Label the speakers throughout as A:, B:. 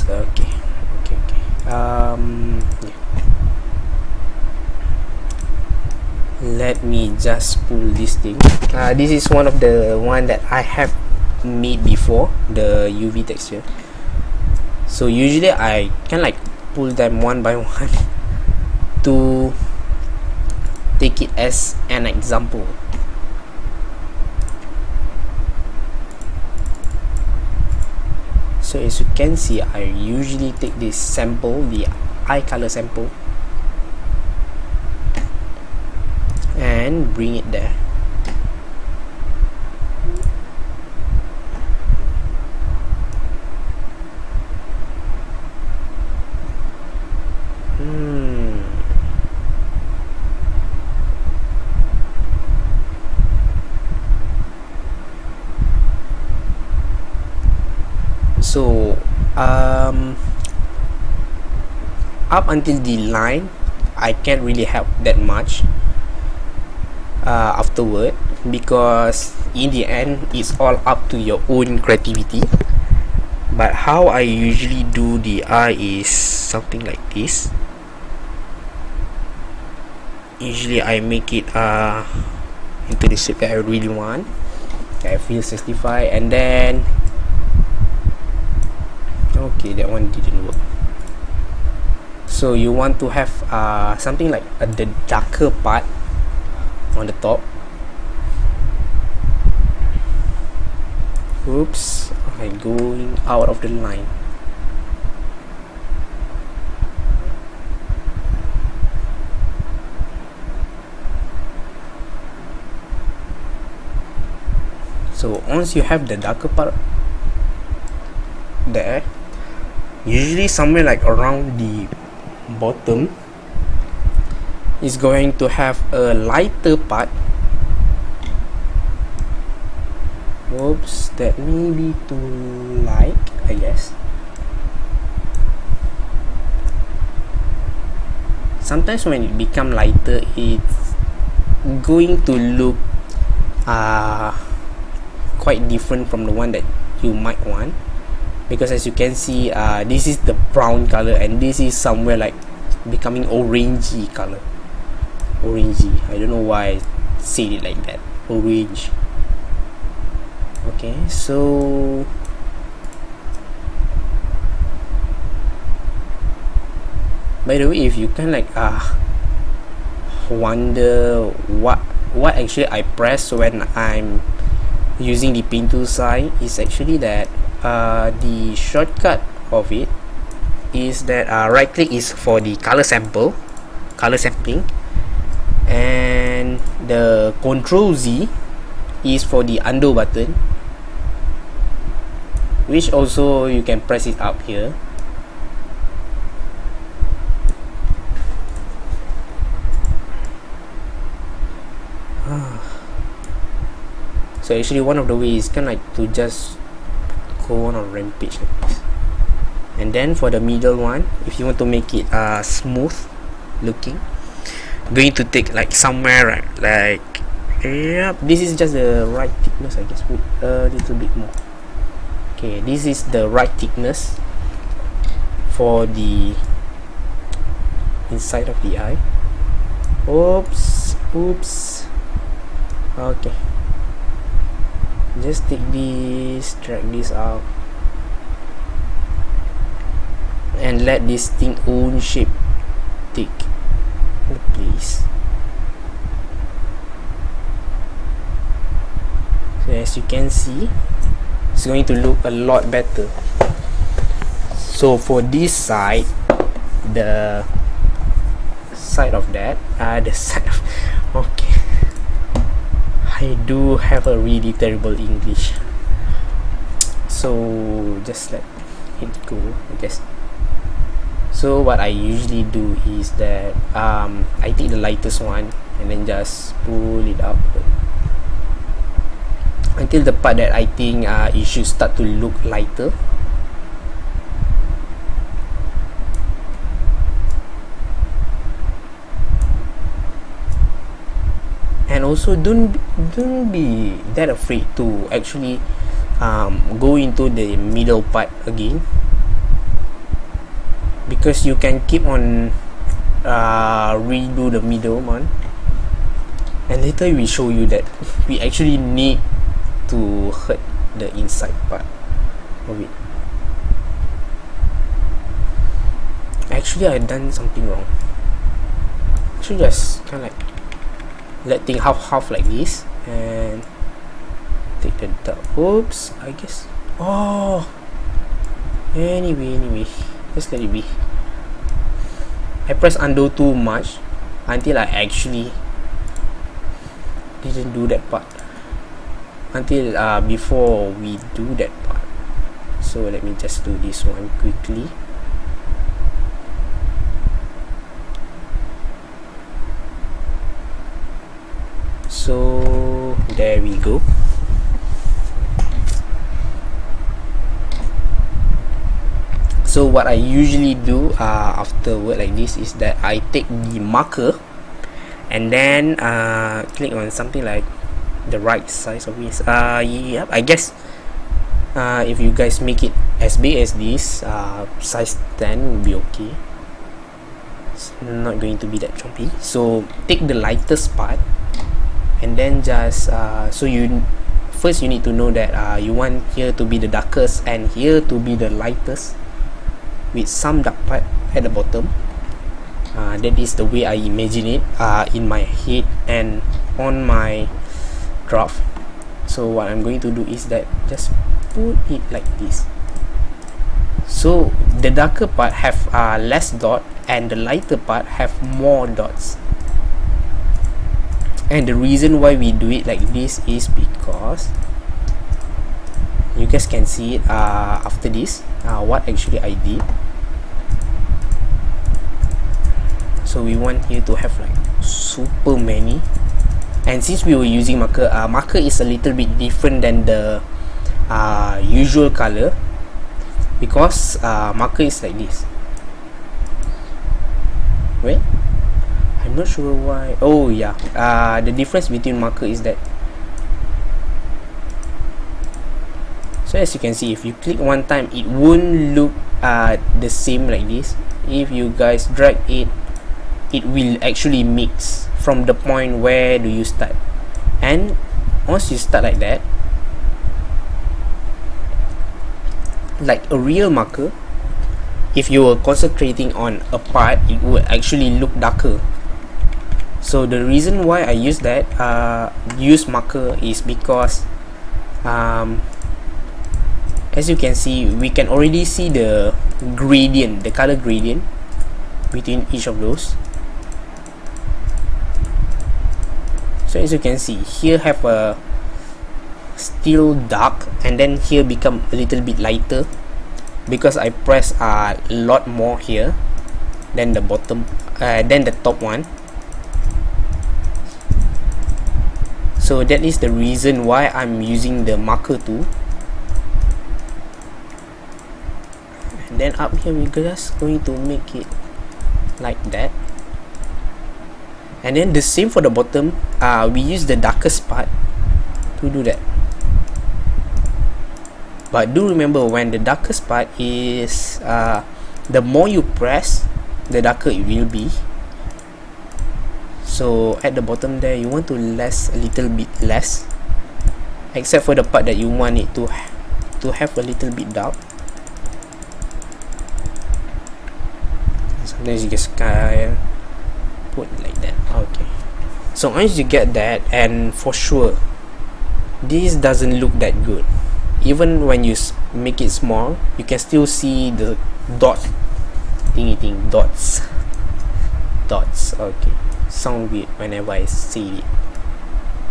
A: Okay. Yeah. Let me just pull this thing. This is one of the one that I have made before, the UV texture. So usually I can like pull them one by one to take it as an example. So as you can see, I usually take this sample, the eye color sample, and bring it there. So up until the line, I can't really help that much afterward, because in the end it's all up to your own creativity. But how I usually do the eye is something like this. Usually I make it into the shape that I really want. I feel 65, and then okay, that one didn't work. So you want to have something like the darker part on the top. Oops, I'm going out of the line. So once you have the darker part there, usually somewhere like around the bottom is going to have a lighter part. Oops, that may be too light, I guess. Sometimes when it become lighter, it's going to look quite different from the one that you might want, because as you can see, this is the brown color and this is somewhere like becoming orangey color. Orangey, I don't know why I said it like that. Orange. Okay, so by the way, if you can like wonder what actually I press when I'm using the pen tool side, is actually that the shortcut of it is that right click is for the color sampling, and the Control Z is for the undo button, which also you can press it up here. So actually one of the ways is kind of like to just go on a rampage like this. And then for the middle one, if you want to make it smooth looking, going to take like somewhere right, like yep, this is just the right thickness, I guess. Put a little bit more. Okay, this is the right thickness for the inside of the eye. Oops. Okay, just take this, drag this out, and let this thing own shape take place. So as you can see, it's going to look a lot better. So for this side, the side of that, the side of, okay, I do have a really terrible English, so just let it go, I guess. So what I usually do is that I take the lightest one and then just pull it up until the part that I think it should start to look lighter. And also don't be that afraid to actually go into the middle part again. because you can keep on redo the middle one, and later we show you that we actually need to hurt the inside part of it. Actually, I done something wrong. I should just kind of like let things half like this and take the dark. Oops, I guess. Oh, anyway, just let it be. I pressed undo too much until I actually didn't do that part until before we do that part. So let me just do this one quickly. So there we go. So what I usually do after work like this is that I take the marker and then click on something like the right size of this. Yep, I guess if you guys make it as big as this, size 10 will be okay. It's not going to be that choppy. So take the lightest part and then just so you first you need to know that you want here to be the darkest and here to be the lightest, with some dark part at the bottom. That is the way I imagine it in my head and on my draft. So what I'm going to do is that just put it like this. So the darker part have less dot and the lighter part have more dots. And the reason why we do it like this is because you guys can see it after this what actually I did. So we want here to have like super many, and since we were using marker, marker is a little bit different than the usual color, because marker is like this. Wait, I'm not sure why. Oh yeah, the difference between marker is that, so as you can see, if you click one time it won't look the same like this. If you guys drag it, it will actually mix from the point where do you start. And once you start like that, like a real marker, if you were concentrating on a part, it would actually look darker. So the reason why I use that use marker is because as you can see, we can already see the gradient, the color gradient between each of those. So as you can see, here have a still dark, and then here become a little bit lighter because I press a lot more here than the bottom, than the top one. So that is the reason why I'm using the marker tool. And then up here we're just going to make it like that. And then the same for the bottom, we use the darkest part to do that. But do remember, when the darkest part is the more you press, the darker it will be. So at the bottom there, you want to less a little bit less, except for the part that you want it to have a little bit dark. Sometimes you just can put like that. Okay, so once you get that, and for sure this doesn't look that good. Even when you make it small, you can still see the dots, dots. Okay, sound weird whenever I say it.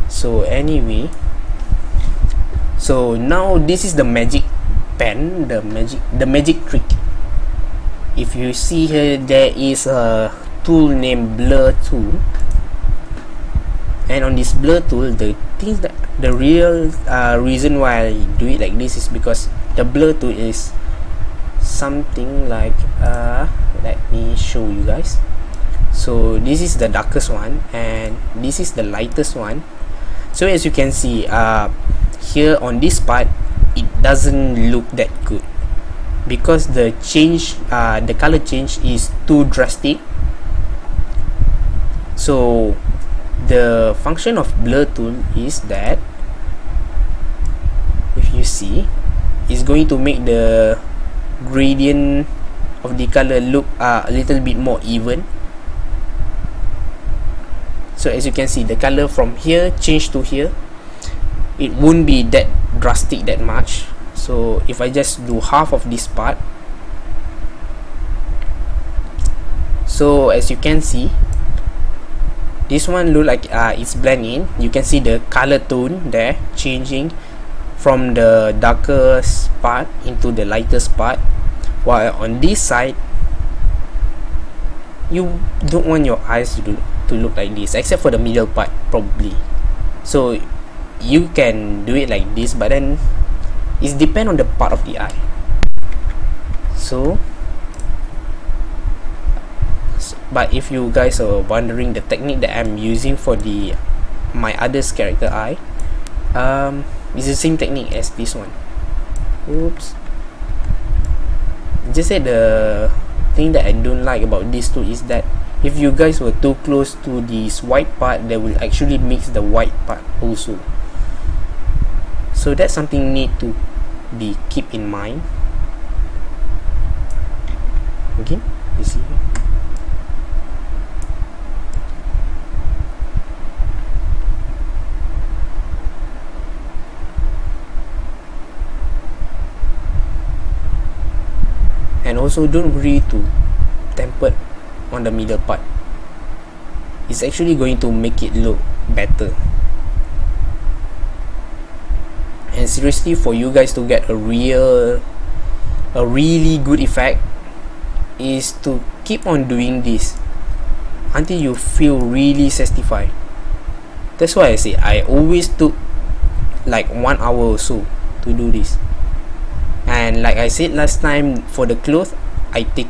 A: So anyway, so now this is the magic pen, the magic trick. If you see here, there is a tool named blur tool, and on this blur tool, the real reason why I do it like this is because the blur tool is something like let me show you guys. So this is the darkest one and this is the lightest one. So as you can see, here on this part, it doesn't look that good. because the change, the color change is too drastic. So the function of blur tool is that, if you see, it's going to make the gradient of the color look a little bit more even. So as you can see, the color from here change to here, it won't be that drastic that much. So if I just do half of this part, so as you can see, this one look like it's blending. You can see the color tone there changing from the darkest part into the lightest part, while on this side you don't want your eyes to look like this, except for the middle part probably. So you can do it like this, but then it depends on the part of the eye. So but if you guys are wondering the technique that I'm using for my other character eye, it's the same technique as this one. Oops. Just said the thing that I don't like about this tool is that if you guys were too close to this white part, they will actually mix the white part also. So that's something need to be keep in mind. Okay, you see. And also don't worry to temper on the middle part. It's actually going to make it look better. And seriously, for you guys to get a really good effect, is to keep on doing this until you feel really satisfied. That's why I say I always took like 1 hour or so to do this. And like I said last time, for the cloth I take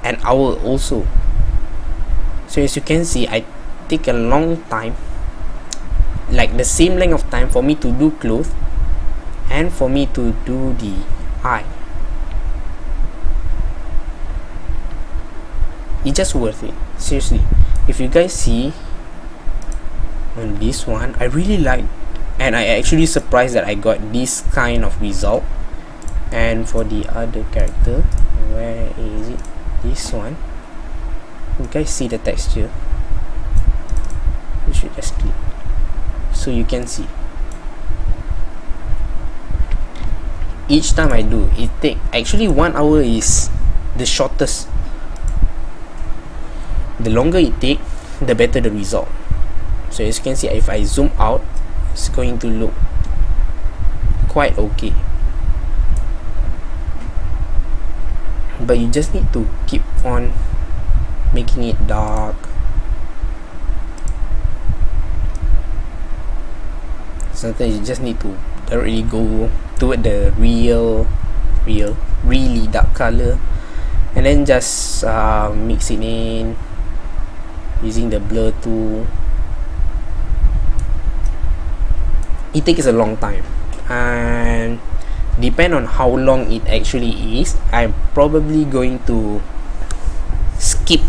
A: an hour also. So as you can see, I take a long time, like the same length of time for me to do cloth and for me to do the eye. It's just worth it, seriously. If you guys see on this one, I really like, and I actually surprised that I got this kind of result. And for the other character, where is it? This one, you guys see the texture? You should just click so you can see. Each time I do it take actually 1 hour is the shortest. The longer it take, the better the result. So as you can see, if I zoom out, it's going to look quite okay. But you just need to keep on making it dark. Sometimes you just need to really go toward the really dark color, and then just mix it in using the blur tool. It takes a long time, and depend on how long it actually is, I'm probably going to skip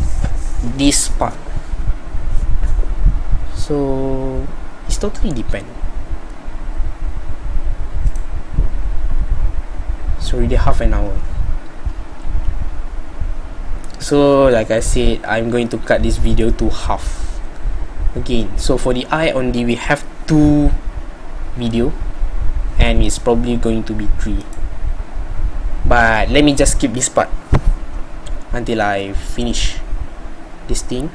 A: this part. So it's totally depend. It's already half an hour. So like I said, I'm going to cut this video to half again. So for the eye only, we have 2 video, and it's probably going to be 3, but let me just skip this part until I finish this thing.